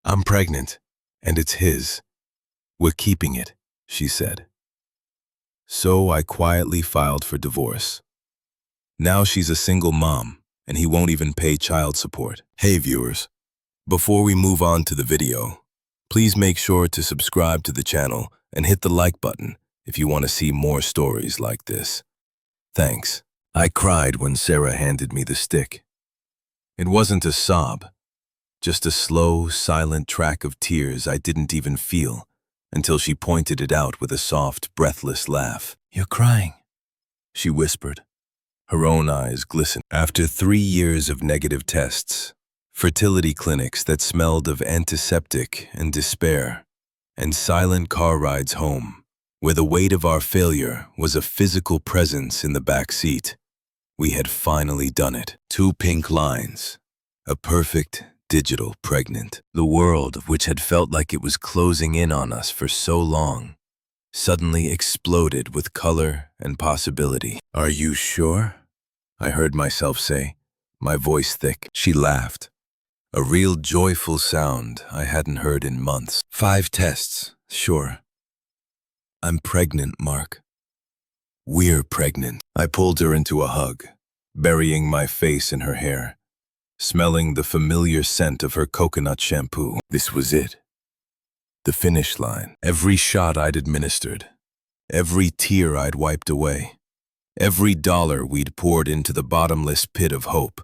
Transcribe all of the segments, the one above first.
I'm pregnant, and it's his. We're keeping it, she said. So I quietly filed for divorce. Now she's a single mom, and he won't even pay child support. Hey viewers, before we move on to the video, please make sure to subscribe to the channel and hit the like button if you want to see more stories like this. Thanks. I cried when Sarah handed me the stick. It wasn't a sob, just a slow, silent track of tears I didn't even feel until she pointed it out with a soft, breathless laugh. "You're crying," she whispered. Her own eyes glistened. After 3 years of negative tests, fertility clinics that smelled of antiseptic and despair, and silent car rides home, where the weight of our failure was a physical presence in the back seat, we had finally done it. 2 pink lines, a perfect digital pregnant. The world, which had felt like it was closing in on us for so long, suddenly exploded with color and possibility. "Are you sure?" I heard myself say, my voice thick. She laughed, a real joyful sound I hadn't heard in months. 5 tests, sure. I'm pregnant, Mark. We're pregnant. I pulled her into a hug, burying my face in her hair, smelling the familiar scent of her coconut shampoo. This was it. The finish line. Every shot I'd administered, every tear I'd wiped away, every dollar we'd poured into the bottomless pit of hope.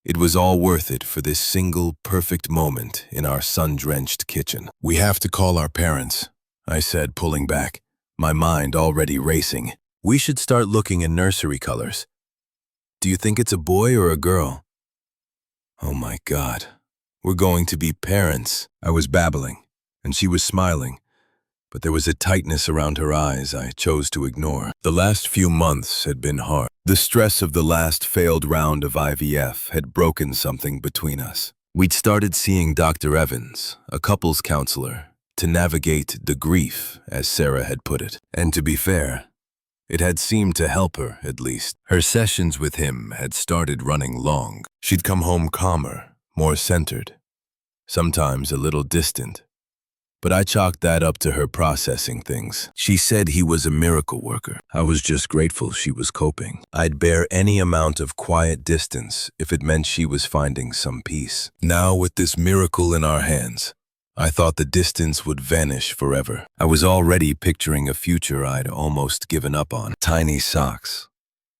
It was all worth it for this single perfect moment in our sun-drenched kitchen. "We have to call our parents," I said, pulling back, my mind already racing. "We should start looking in nursery colors. Do you think it's a boy or a girl?" "Oh my God, we're going to be parents," I was babbling, and she was smiling, but there was a tightness around her eyes I chose to ignore. The last few months had been hard. The stress of the last failed round of IVF had broken something between us. We'd started seeing Dr. Evans, a couples counselor, to navigate the grief, as Sarah had put it. And to be fair, it had seemed to help her, at least. Her sessions with him had started running long. She'd come home calmer, more centered, sometimes a little distant. But I chalked that up to her processing things. She said he was a miracle worker. I was just grateful she was coping. I'd bear any amount of quiet distance if it meant she was finding some peace. Now, with this miracle in our hands, I thought the distance would vanish forever. I was already picturing a future I'd almost given up on. Tiny socks,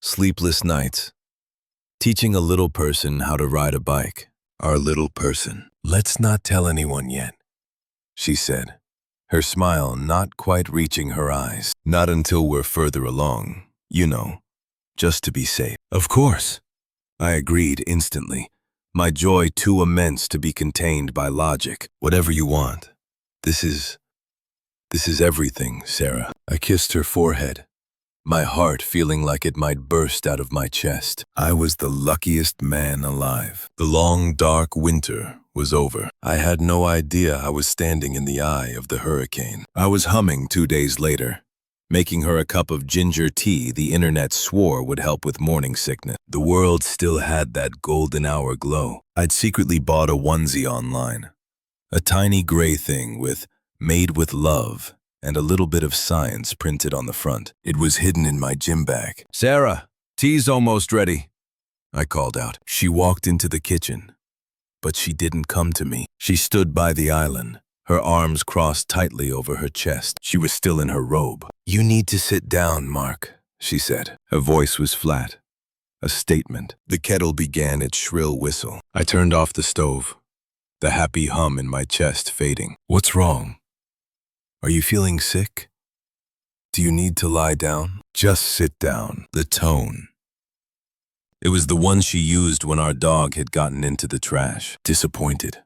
sleepless nights, teaching a little person how to ride a bike. Our little person. "Let's not tell anyone yet," she said, her smile not quite reaching her eyes. "Not until we're further along, you know, just to be safe." "Of course," I agreed instantly, my joy too immense to be contained by logic. "Whatever you want. This is everything, Sarah." I kissed her forehead, my heart feeling like it might burst out of my chest. I was the luckiest man alive. The long, dark winter was over. I had no idea I was standing in the eye of the hurricane. I was humming 2 days later, making her a cup of ginger tea the internet swore would help with morning sickness. The world still had that golden hour glow. I'd secretly bought a onesie online, a tiny gray thing with "Made with Love" and a little bit of science printed on the front. It was hidden in my gym bag. "Sarah, tea's almost ready," I called out. She walked into the kitchen, but she didn't come to me. She stood by the island, her arms crossed tightly over her chest. She was still in her robe. "You need to sit down, Mark," she said. Her voice was flat, a statement. The kettle began its shrill whistle. I turned off the stove, the happy hum in my chest fading. "What's wrong? Are you feeling sick? Do you need to lie down?" "Just sit down." The tone. It was the one she used when our dog had gotten into the trash. Disappointed.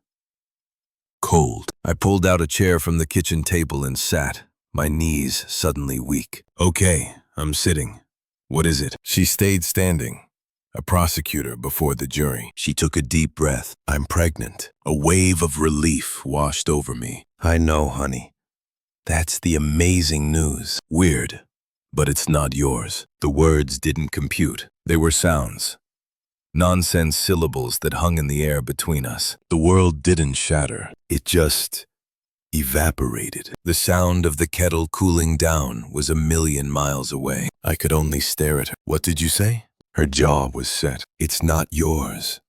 Cold. I pulled out a chair from the kitchen table and sat, my knees suddenly weak. "Okay, I'm sitting. What is it?" She stayed standing, a prosecutor before the jury. She took a deep breath. "I'm pregnant." A wave of relief washed over me. "I know, honey. That's the amazing news. Weird, but it's not yours." The words didn't compute. They were sounds. Nonsense syllables that hung in the air between us. The world didn't shatter. It just evaporated. The sound of the kettle cooling down was a million miles away. I could only stare at her. What did you say? Her jaw was set. It's not yours.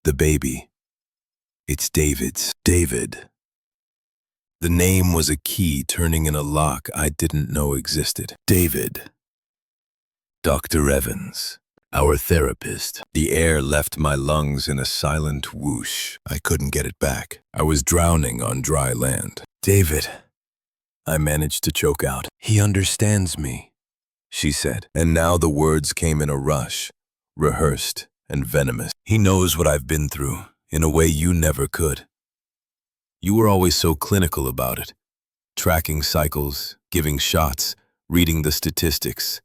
The baby. It's David's. David. The name was a key turning in a lock I didn't know existed. David. Dr. Evans. Our therapist. The air left my lungs in a silent whoosh. I couldn't get it back. I was drowning on dry land. David. I managed to choke out. He understands me, she said. And now the words came in a rush, rehearsed and venomous. He knows what I've been through, in a way you never could. You were always so clinical about it, tracking cycles, giving shots, reading the statistics.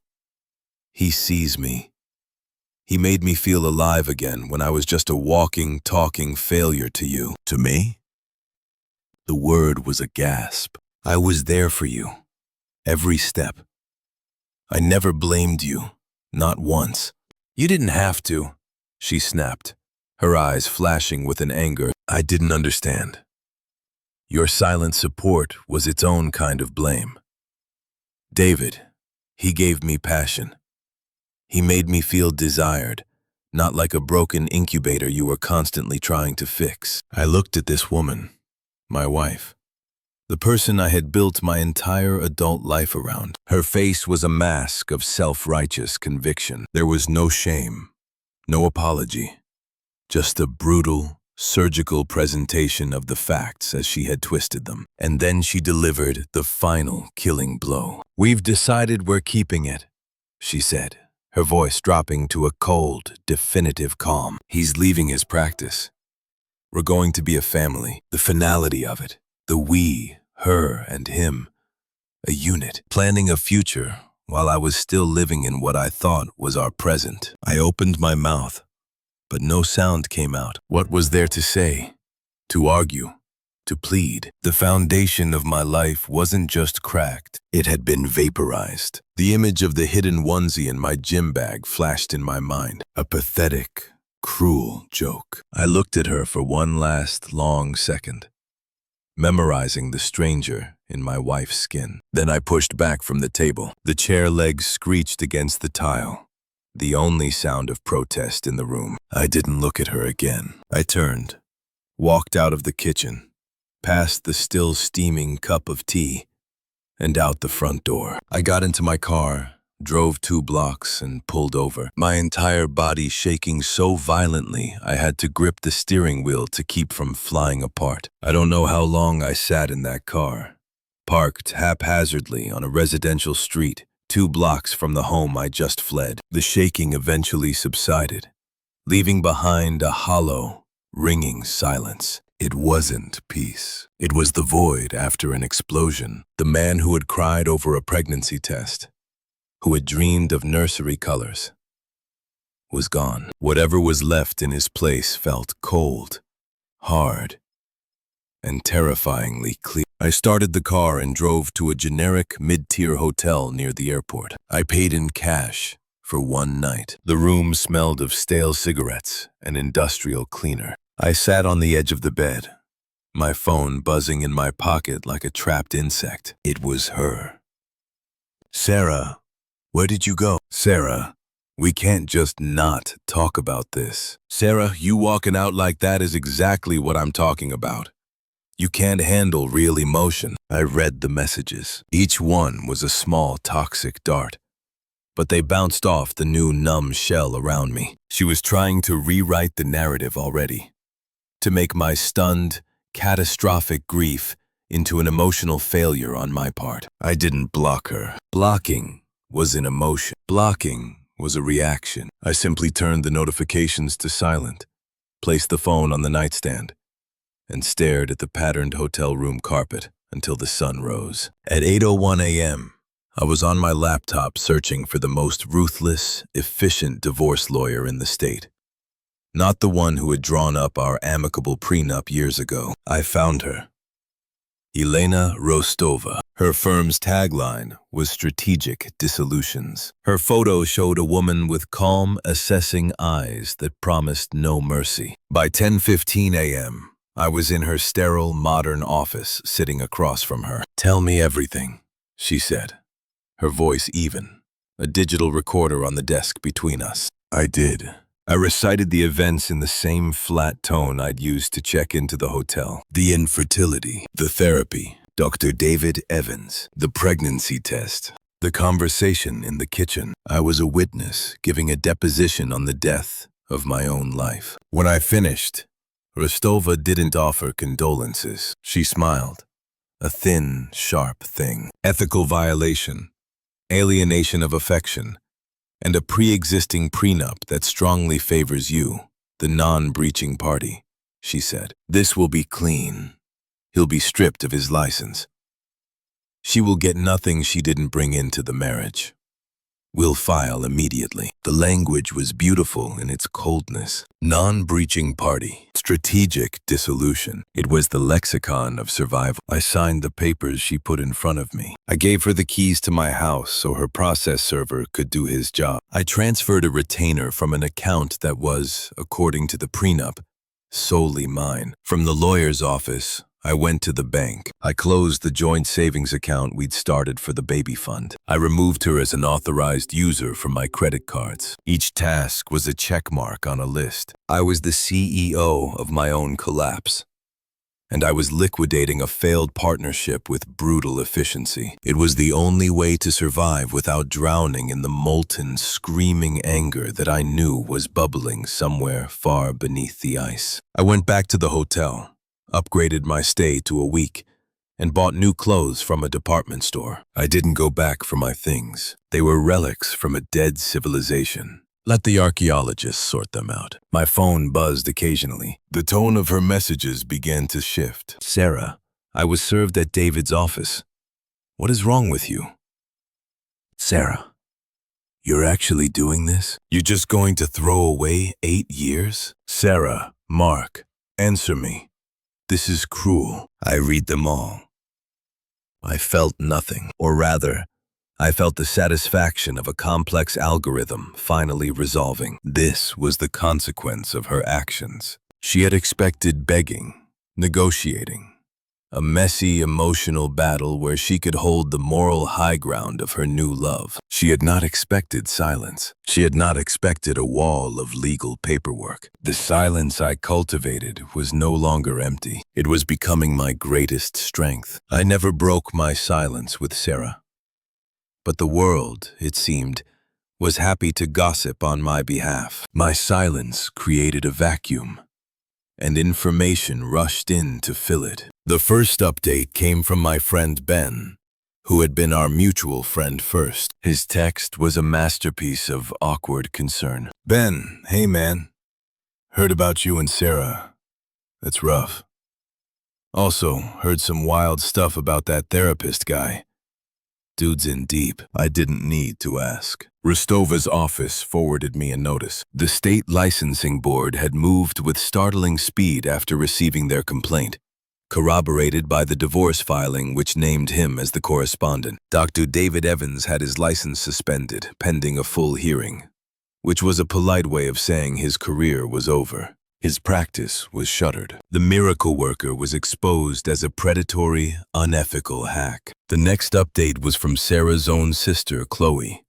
He sees me. He made me feel alive again when I was just a walking, talking failure to you. To me? The word was a gasp. I was there for you, every step. I never blamed you, not once. You didn't have to, she snapped, her eyes flashing with an anger I didn't understand. Your silent support was its own kind of blame. David, he gave me passion. He made me feel desired, not like a broken incubator you were constantly trying to fix. I looked at this woman, my wife, the person I had built my entire adult life around. Her face was a mask of self-righteous conviction. There was no shame, no apology, just a brutal, surgical presentation of the facts as she had twisted them. And then she delivered the final killing blow. We've decided we're keeping it, she said, her voice dropping to a cold, definitive calm. He's leaving his practice. We're going to be a family. The finality of it, the we, her, and him, a unit, planning a future while I was still living in what I thought was our present. I opened my mouth, but no sound came out. What was there to say? To argue? To plead? The foundation of my life wasn't just cracked, it had been vaporized. The image of the hidden onesie in my gym bag flashed in my mind. A pathetic, cruel joke. I looked at her for one last long second, memorizing the stranger in my wife's skin. Then I pushed back from the table. The chair legs screeched against the tile, the only sound of protest in the room. I didn't look at her again. I turned, walked out of the kitchen, past the still steaming cup of tea, and out the front door. I got into my car, drove 2 blocks, and pulled over, my entire body shaking so violently I had to grip the steering wheel to keep from flying apart. I don't know how long I sat in that car, parked haphazardly on a residential street 2 blocks from the home I just fled. The shaking eventually subsided, leaving behind a hollow, ringing silence. It wasn't peace. It was the void after an explosion. The man who had cried over a pregnancy test, who had dreamed of nursery colors, was gone. Whatever was left in his place felt cold, hard, and terrifyingly clear. I started the car and drove to a generic mid-tier hotel near the airport. I paid in cash for 1 night. The room smelled of stale cigarettes and industrial cleaner. I sat on the edge of the bed, my phone buzzing in my pocket like a trapped insect. It was her. Sarah, where did you go? Sarah, we can't just not talk about this. Sarah, you walking out like that is exactly what I'm talking about. You can't handle real emotion. I read the messages. Each one was a small toxic dart, but they bounced off the new numb shell around me. She was trying to rewrite the narrative already, to make my stunned, catastrophic grief into an emotional failure on my part. I didn't block her. Blocking was an emotion. Blocking was a reaction. I simply turned the notifications to silent, placed the phone on the nightstand, and stared at the patterned hotel room carpet until the sun rose. At 8:01 a.m., I was on my laptop searching for the most ruthless, efficient divorce lawyer in the state. Not the one who had drawn up our amicable prenup years ago. I found her. Elena Rostova. Her firm's tagline was strategic dissolutions. Her photo showed a woman with calm, assessing eyes that promised no mercy. By 10:15 a.m., I was in her sterile, modern office, sitting across from her. "Tell me everything," she said, her voice even, a digital recorder on the desk between us. I did. I recited the events in the same flat tone I'd used to check into the hotel. The infertility, the therapy, Dr. David Evans, the pregnancy test, the conversation in the kitchen. I was a witness, giving a deposition on the death of my own life. When I finished, Rostova didn't offer condolences. She smiled, a thin, sharp thing. Ethical violation, alienation of affection, and a pre-existing prenup that strongly favors you, the non-breaching party, she said. This will be clean. He'll be stripped of his license. She will get nothing she didn't bring into the marriage. We'll file immediately. The language was beautiful in its coldness. Non-breaching party. Strategic dissolution. It was the lexicon of survival. I signed the papers she put in front of me. I gave her the keys to my house so her process server could do his job. I transferred a retainer from an account that was, according to the prenup, solely mine. From the lawyer's office, I went to the bank. I closed the joint savings account we'd started for the baby fund. I removed her as an authorized user from my credit cards. Each task was a check mark on a list. I was the CEO of my own collapse. And I was liquidating a failed partnership with brutal efficiency. It was the only way to survive without drowning in the molten, screaming anger that I knew was bubbling somewhere far beneath the ice. I went back to the hotel, upgraded my stay to a week, and bought new clothes from a department store. I didn't go back for my things. They were relics from a dead civilization. Let the archaeologists sort them out. My phone buzzed occasionally. The tone of her messages began to shift. "Sarah, I was served at David's office. What is wrong with you?" "Sarah, you're actually doing this? You're just going to throw away 8 years?" "Sarah, Mark, answer me. This is cruel." I read them all. I felt nothing, or rather, I felt the satisfaction of a complex algorithm finally resolving. This was the consequence of her actions. She had expected begging, negotiating, a messy, emotional battle where she could hold the moral high ground of her new love. She had not expected silence. She had not expected a wall of legal paperwork. The silence I cultivated was no longer empty. It was becoming my greatest strength. I never broke my silence with Sarah. But the world, it seemed, was happy to gossip on my behalf. My silence created a vacuum, and information rushed in to fill it. The first update came from my friend Ben, who had been our mutual friend first. His text was a masterpiece of awkward concern. "Ben, hey man. Heard about you and Sarah. That's rough. Also, heard some wild stuff about that therapist guy. Dude's in deep." I didn't need to ask. Rostova's office forwarded me a notice. The state licensing board had moved with startling speed after receiving their complaint, corroborated by the divorce filing which named him as the correspondent. Dr. David Evans had his license suspended, pending a full hearing, which was a polite way of saying his career was over. His practice was shuttered. The miracle worker was exposed as a predatory, unethical hack. The next update was from Sarah's own sister, Chloe,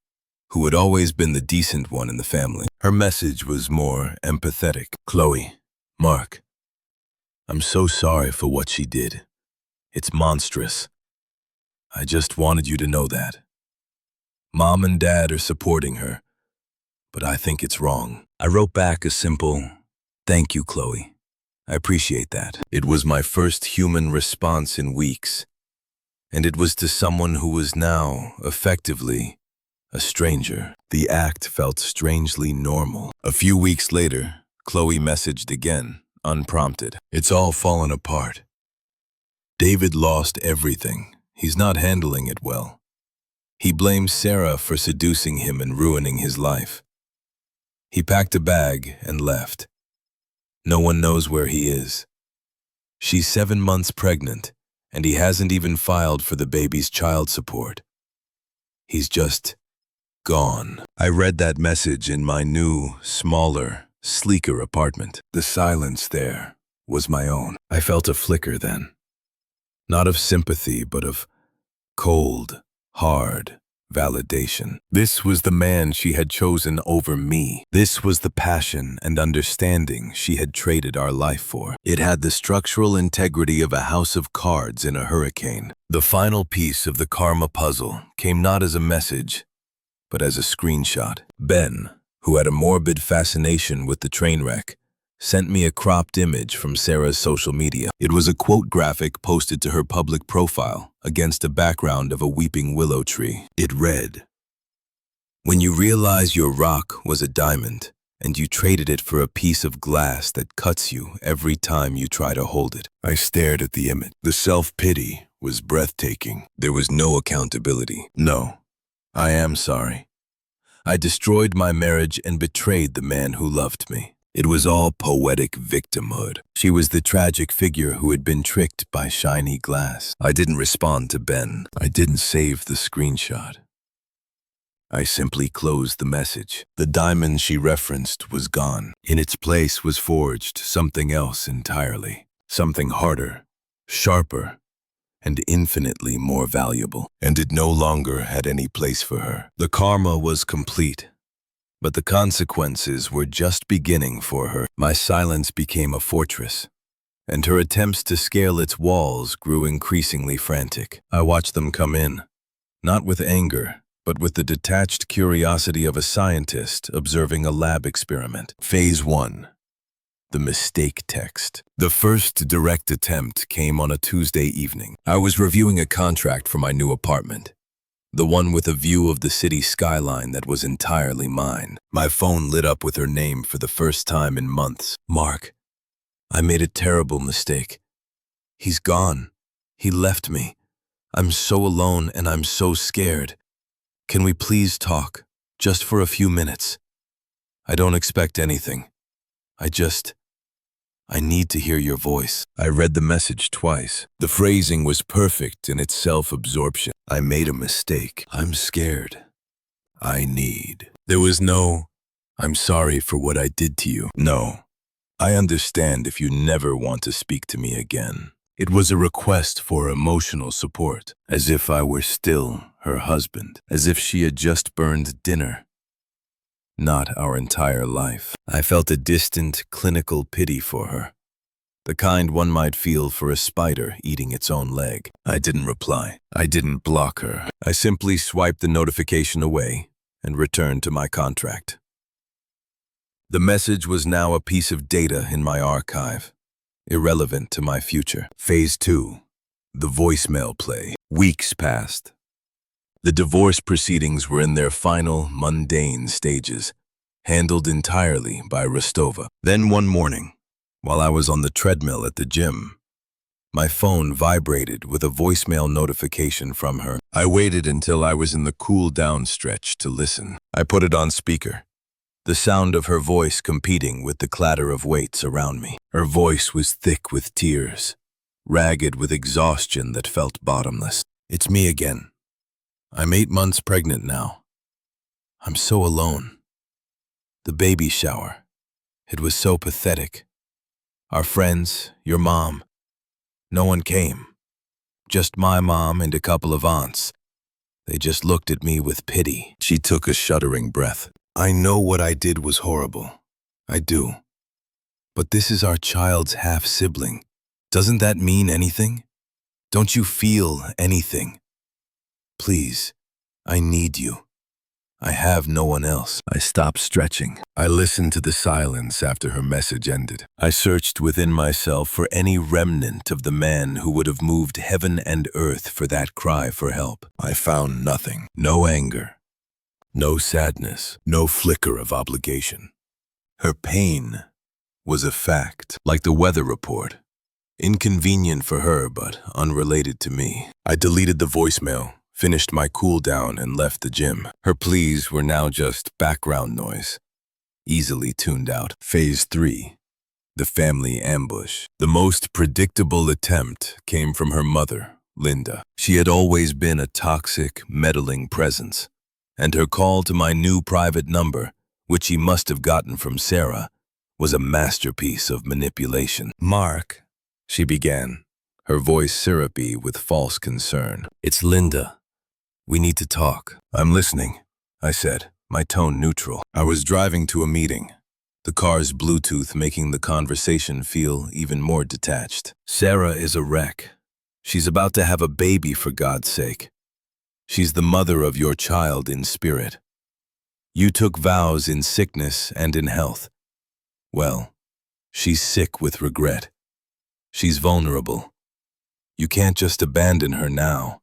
who had always been the decent one in the family. Her message was more empathetic. "Chloe, Mark, I'm so sorry for what she did. It's monstrous. I just wanted you to know that. Mom and Dad are supporting her, but I think it's wrong." I wrote back a simple, "Thank you, Chloe. I appreciate that." It was my first human response in weeks, and it was to someone who was now, effectively, a stranger. The act felt strangely normal. A few weeks later, Chloe messaged again, unprompted. "It's all fallen apart. David lost everything. He's not handling it well. He blames Sarah for seducing him and ruining his life. He packed a bag and left. No one knows where he is. She's 7 months pregnant, And he hasn't even filed for the baby's child support. He's just gone. I read that message in my new, smaller, sleeker apartment. The silence there was my own. I felt a flicker then. Not of sympathy, but of cold, hard validation. This was the man she had chosen over me. This was the passion and understanding she had traded our life for. It had the structural integrity of a house of cards in a hurricane. The final piece of the karma puzzle came not as a message, but as a screenshot. Ben, who had a morbid fascination with the train wreck, sent me a cropped image from Sarah's social media. It was a quote graphic posted to her public profile against a background of a weeping willow tree. It read, "When you realize your rock was a diamond and you traded it for a piece of glass that cuts you every time you try to hold it." I stared at the image. The self-pity was breathtaking. There was no accountability. No, I am sorry. I destroyed my marriage and betrayed the man who loved me. It was all poetic victimhood. She was the tragic figure who had been tricked by shiny glass. I didn't respond to Ben. I didn't save the screenshot. I simply closed the message. The diamond she referenced was gone. In its place was forged something else entirely. Something harder, sharper, and infinitely more valuable. And it no longer had any place for her. The karma was complete. But the consequences were just beginning for her. My silence became a fortress, and her attempts to scale its walls grew increasingly frantic. I watched them come in, not with anger, but with the detached curiosity of a scientist observing a lab experiment. Phase 1. The mistake text. The first direct attempt came on a Tuesday evening. I was reviewing a contract for my new apartment. The one with a view of the city skyline that was entirely mine. My phone lit up with her name for the first time in months. "Mark, I made a terrible mistake. He's gone. He left me. I'm so alone and I'm so scared. Can we please talk, just for a few minutes? I don't expect anything. I need to hear your voice." I read the message twice. The phrasing was perfect in its self-absorption. I made a mistake. I'm scared. I need. There was no, "I'm sorry for what I did to you." No, "I understand if you never want to speak to me again." It was a request for emotional support, as if I were still her husband, as if she had just burned dinner. Not our entire life. I felt a distant, clinical pity for her, the kind one might feel for a spider eating its own leg. I didn't reply. I didn't block her. I simply swiped the notification away and returned to my contract. The message was now a piece of data in my archive, irrelevant to my future. Phase 2. The voicemail play. Weeks passed. The divorce proceedings were in their final, mundane stages, handled entirely by Rostova. Then one morning, while I was on the treadmill at the gym, my phone vibrated with a voicemail notification from her. I waited until I was in the cool-down stretch to listen. I put it on speaker, the sound of her voice competing with the clatter of weights around me. Her voice was thick with tears, ragged with exhaustion that felt bottomless. "It's me again. I'm 8 months pregnant now. I'm so alone. The baby shower. It was so pathetic. Our friends, your mom. No one came. Just my mom and a couple of aunts. They just looked at me with pity." She took a shuddering breath. "I know what I did was horrible. I do. But this is our child's half-sibling. Doesn't that mean anything? Don't you feel anything? Please, I need you. I have no one else." I stopped stretching. I listened to the silence after her message ended. I searched within myself for any remnant of the man who would have moved heaven and earth for that cry for help. I found nothing. No anger. No sadness. No flicker of obligation. Her pain was a fact, like the weather report. Inconvenient for her, but unrelated to me. I deleted the voicemail, finished my cool down, and left the gym. Her pleas were now just background noise, easily tuned out. Phase 3. The family ambush. The most predictable attempt came from her mother, Linda. She had always been a toxic, meddling presence, and her call to my new private number, which she must have gotten from Sarah, was a masterpiece of manipulation. "Mark," she began, her voice syrupy with false concern. "It's Linda. We need to talk." "I'm listening," I said, my tone neutral. I was driving to a meeting, the car's Bluetooth making the conversation feel even more detached. "Sarah is a wreck. She's about to have a baby, for God's sake. She's the mother of your child in spirit. You took vows in sickness and in health. Well, she's sick with regret. She's vulnerable. You can't just abandon her now.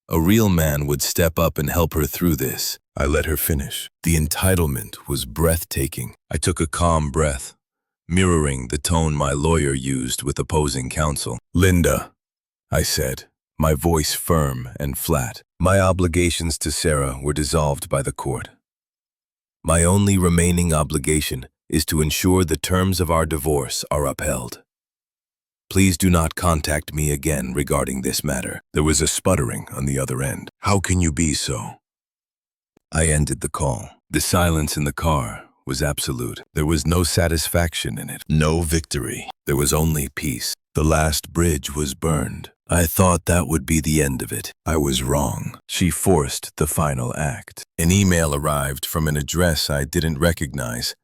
A real man would step up and help her through this." I let her finish. The entitlement was breathtaking. I took a calm breath, mirroring the tone my lawyer used with opposing counsel. "Linda," I said, my voice firm and flat. "My obligations to Sarah were dissolved by the court. My only remaining obligation is to ensure the terms of our divorce are upheld. Please do not contact me again regarding this matter." There was a sputtering on the other end. "How can you be so?" I ended the call. The silence in the car was absolute. There was no satisfaction in it, no victory. There was only peace. The last bridge was burned. I thought that would be the end of it. I was wrong. She forced the final act. An email arrived from an address I didn't recognize,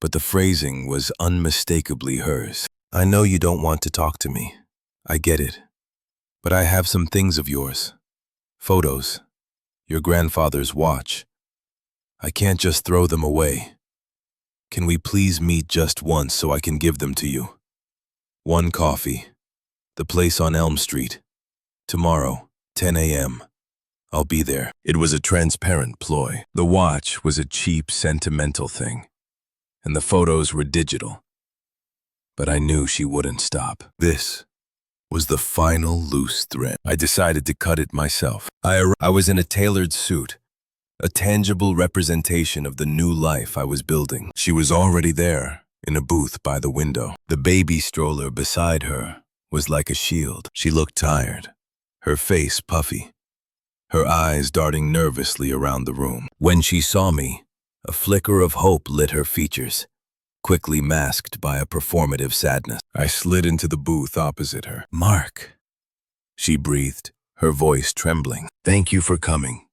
but the phrasing was unmistakably hers. "I know you don't want to talk to me. I get it. But I have some things of yours. Photos. Your grandfather's watch. I can't just throw them away. Can we please meet just once so I can give them to you? 1 coffee. The place on Elm Street. Tomorrow, 10 a.m. I'll be there." It was a transparent ploy. The watch was a cheap, sentimental thing, and the photos were digital. But I knew she wouldn't stop. This was the final loose thread. I decided to cut it myself. I was in a tailored suit, a tangible representation of the new life I was building. She was already there, in a booth by the window. The baby stroller beside her was like a shield. She looked tired, her face puffy, her eyes darting nervously around the room. When she saw me, a flicker of hope lit her features, quickly masked by a performative sadness. I slid into the booth opposite her. "Mark," she breathed, her voice trembling. "Thank you for coming.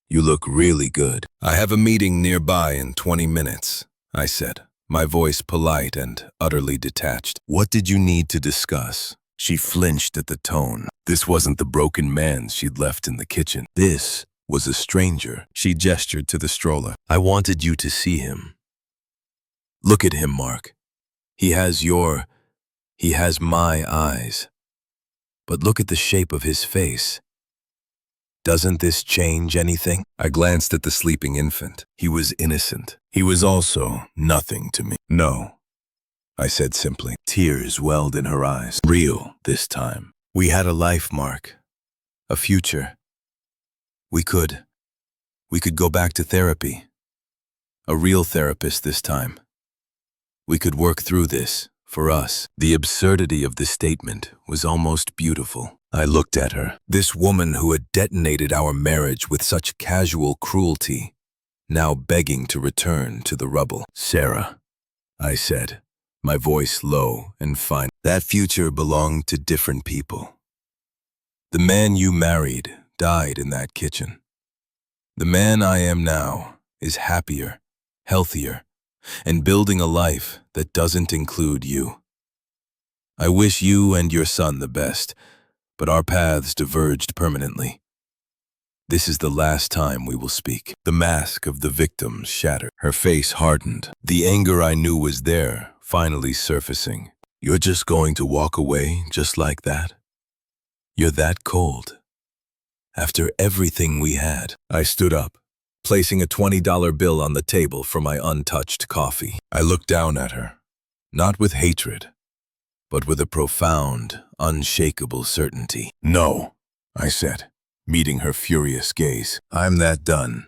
You look really good." "I have a meeting nearby in 20 minutes, I said, my voice polite and utterly detached. "What did you need to discuss?" She flinched at the tone. This wasn't the broken man she'd left in the kitchen. This was a stranger. She gestured to the stroller. "I wanted you to see him. Look at him, Mark. He has my eyes. But look at the shape of his face. Doesn't this change anything?" I glanced at the sleeping infant. He was innocent. He was also nothing to me. "No," I said simply. Tears welled in her eyes. Real this time. "We had a life, Mark. A future. We could go back to therapy. A real therapist this time. We could work through this, for us." The absurdity of the statement was almost beautiful. I looked at her. This woman who had detonated our marriage with such casual cruelty, now begging to return to the rubble. "Sarah," I said, my voice low and fine, "that future belonged to different people. The man you married died in that kitchen. The man I am now is happier, healthier, and building a life that doesn't include you. I wish you and your son the best, but our paths diverged permanently. This is the last time we will speak." The mask of the victim shattered. Her face hardened. The anger I knew was there, finally surfacing. "You're just going to walk away just like that? You're that cold? After everything we had?" I stood up, placing a $20 bill on the table for my untouched coffee. I looked down at her, not with hatred, but with a profound, unshakable certainty. "No," I said, meeting her furious gaze. "I'm that done.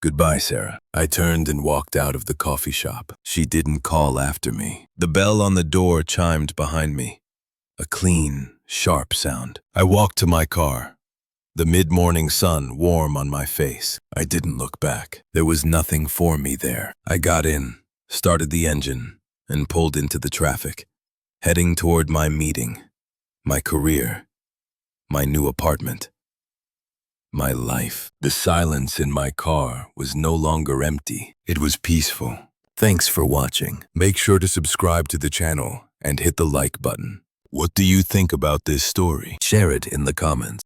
Goodbye, Sarah." I turned and walked out of the coffee shop. She didn't call after me. The bell on the door chimed behind me. A clean, sharp sound. I walked to my car, the mid-morning sun warm on my face. I didn't look back. There was nothing for me there. I got in, started the engine, and pulled into the traffic, heading toward my meeting, my career, my new apartment, my life. The silence in my car was no longer empty. It was peaceful. Thanks for watching. Make sure to subscribe to the channel and hit the like button. What do you think about this story? Share it in the comments.